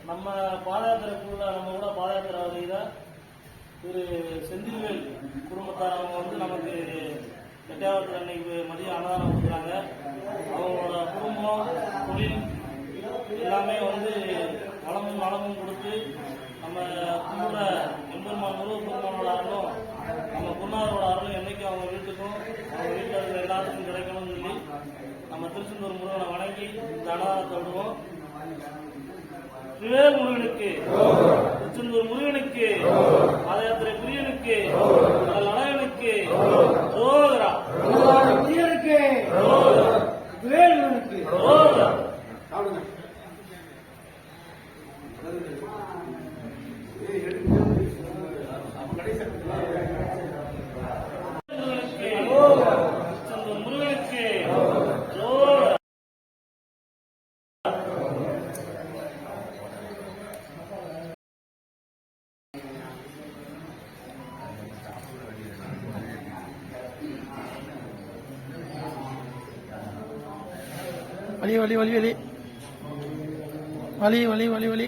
நம்ம பாத யாத்திரைக்குள்ள நம்ம கூட பாத யாத்திரை வருகிற திரு செந்தில்வேல் குடும்பத்தார் அவங்க வந்து நமக்கு எட்டாவது அன்னைக்கு மதியம் அன்னதானம் கொடுக்குறாங்க. அவங்களோட குடும்பம் தொழில் எல்லாமே வந்து நலமும் கொடுத்து நம்ம கும்பிட எம்பெருமான் முருகப்பெருமானோட அருளும் நம்ம குருநாதரோட அருளும் என்னைக்கும் அவங்க வீட்டுக்கும் அவங்க வீட்டில் இருக்கிற எல்லாத்துக்கும் கிடைக்கணும்னு சொல்லி நம்ம திருச்செந்தூர் முருகனை வணங்கி இந்த அன்னதானத்தை விடுவோம். திருவேல் முருகனுக்கு, திருச்செந்தூர் முருகனுக்கு, பாத யாத்திரை பிரியனுக்கு, நலனுக்கு, ரோகரா பிரியனுக்கு, திருவேல் முருகனுக்கு ரோகரா. வலி வலி வலி வலி வலி வலி வலி வலி